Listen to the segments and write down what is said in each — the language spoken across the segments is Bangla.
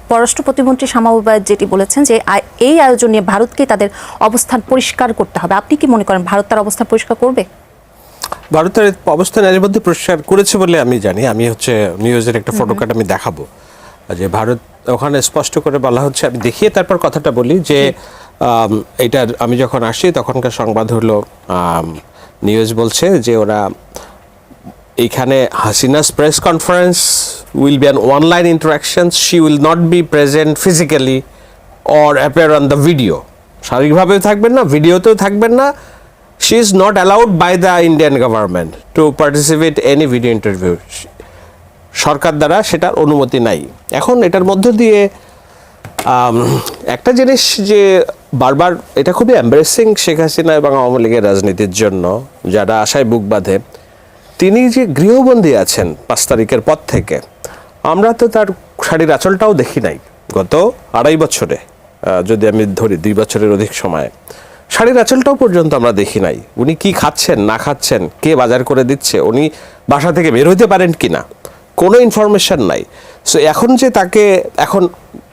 পররাষ্ট্র প্রতিমন্ত্রী শামা ওবায়দ যেটি বলেছেন যে এই আয়োজন নিয়ে ভারতকে তাদের অবস্থান পরিষ্কার করতে হবে, আপনি কি মনে করেন ভারত তার অবস্থান পরিষ্কার করবে? ভারতের অবস্থান এর মধ্যে পরিষ্কার করেছে বলে আমি জানি। আমি নিউজের একটা ফটোকার্ড আমি দেখাবো যে ভারত ওখানে স্পষ্ট করে বলা হচ্ছে, আমি দেখিয়ে তারপর কথাটা বলি যে এইটার আমি যখন আসি তখনকার সংবাদ হলো নিউজ বলছে যে ওরা এইখানে Hasina's press conference will be an online interactions, she will not be present physically or appear on the video. শারীরিকভাবেও থাকবেন না, ভিডিওতেও থাকবেন না। She is not allowed by the Indian government to participate any video interview. সরকার দ্বারা সেটার অনুমতি নাই। এখন এটার মধ্য দিয়ে একটা জিনিস যে বারবার এটা খুবই এম্বারেসিং শেখ হাসিনা এবং আওয়ামী লীগের রাজনীতির জন্য, যারা আশায় বুক বাঁধে। তিনি যে গৃহবন্দী আছেন 5 তারিখের পর থেকে, আমরা তো তার শাড়ির আঁচলটাও দেখি নাই গত 2.5 বছরে, যদি আমি ধরি 2 বছরের অধিক সময়ে শাড়ির আঁচলটাও পর্যন্ত আমরা দেখি নাই। উনি কি খাচ্ছেন না খাচ্ছেন, কে বাজার করে দিচ্ছে, উনি বাসা থেকে বের হইতে পারেন কিনা, কোনো ইনফরমেশন নাই। সো এখন যে তাকে এখন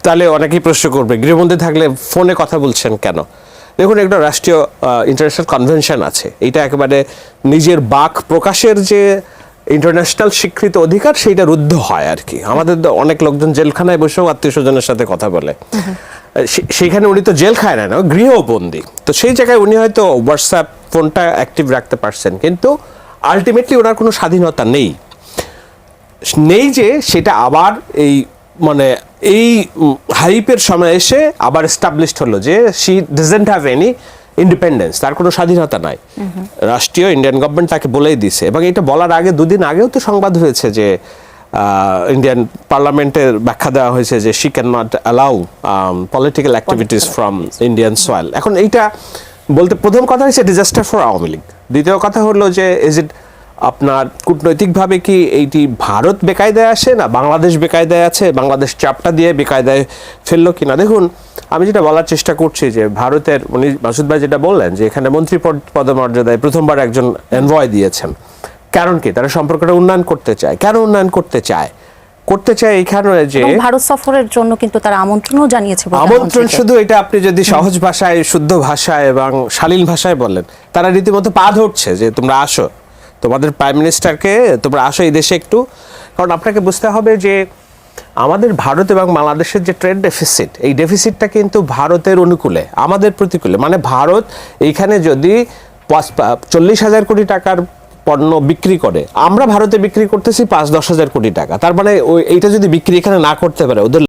তাহলে অনেকেই প্রশ্ন করবে, গৃহবন্দী থাকলে ফোনে কথা বলছেন কেন? দেখুন, একটা রাষ্ট্রীয় ইন্টারন্যাশনাল কনভেনশন আছে, এটা একেবারে নিজের বাক প্রকাশের যে ইন্টারন্যাশনাল স্বীকৃত অধিকার সেইটা রুদ্ধ হয় আর কি। আমাদের অনেক লোকজন জেলখানায় বসেও আত্মীয় স্বজনের সাথে কথা বলে, সেইখানে উনি তো জেল খায় না, গৃহবন্দী। তো সেই জায়গায় উনি হয়তো হোয়াটসঅ্যাপ ফোনটা অ্যাক্টিভ রাখতে পারছেন, কিন্তু আলটিমেটলি ওনার কোনো স্বাধীনতা নেই যে সেটা আবার এই এই হাইপের সময় এসে আবার এস্টাবলিশড হলো যে she doesn't have any independence, তার কোনো স্বাধীনতা নাই। রাষ্ট্রীয় ইন্ডিয়ান গভর্নমেন্ট তাকে বলেই দিছে, এবং এটা বলার আগে 2 দিন আগেও তো সংবাদ হয়েছে যে ইন্ডিয়ান পার্লামেন্টের ব্যাখ্যা দেওয়া হয়েছে যে she can not allow political activities from Indian soil. এখন এইটা বলতে প্রথম কথা হচ্ছে ডিজাস্টার ফর আওয়ামী লীগ। দ্বিতীয় কথা হলো যে ইজ ইট আপনার কূটনৈতিকভাবে কি এইটি ভারত বেকায়দায় আসে না বাংলাদেশ বেকায়দায় আছে, বাংলাদেশ চাপটা দিয়ে বেকায়দায় ফেললো কিনা? দেখুন, আমি যেটা বলার চেষ্টা করছি যে ভারতের উনি মাসুদ ভাই যেটা বললেন যে এখানে মন্ত্রী পদমর্যাদায় প্রথমবার একজন এনভয় দিয়েছেন, কারণ কি? তারা সম্পর্কটা উন্নয়ন করতে চায়। কেন উন্নয়ন করতে চায় এইখানে যে ভারত সফরের জন্য কিন্তু তারা আমন্ত্রণও জানিয়েছে। আমন্ত্রণ শুধু এটা আপনি যদি সহজ ভাষায়, শুদ্ধ ভাষায় এবং শালীন ভাষায় বলেন, তারা রীতিমতো পা ধরছে যে তোমরা আসো, তোমাদের প্রাইম মিনিস্টারকে তোমরা আসো এই দেশে একটু। কারণ আপনাকে বুঝতে হবে যে আমাদের ভারত এবং বাংলাদেশের যে ট্রেড ডেফিসিট, এই ডেফিসিটটা কিন্তু ভারতের অনুকূলে, আমাদের প্রতিকূলে। মানে ভারত এইখানে যদি 40,000 কোটি টাকার পণ্য বিক্রি করে, আমরা ভারতে বিক্রি করতেছি 5-10 হাজার কোটি টাকা। তার মানে এইটা যদি বিক্রি এখানে না করতে পারে, ওদের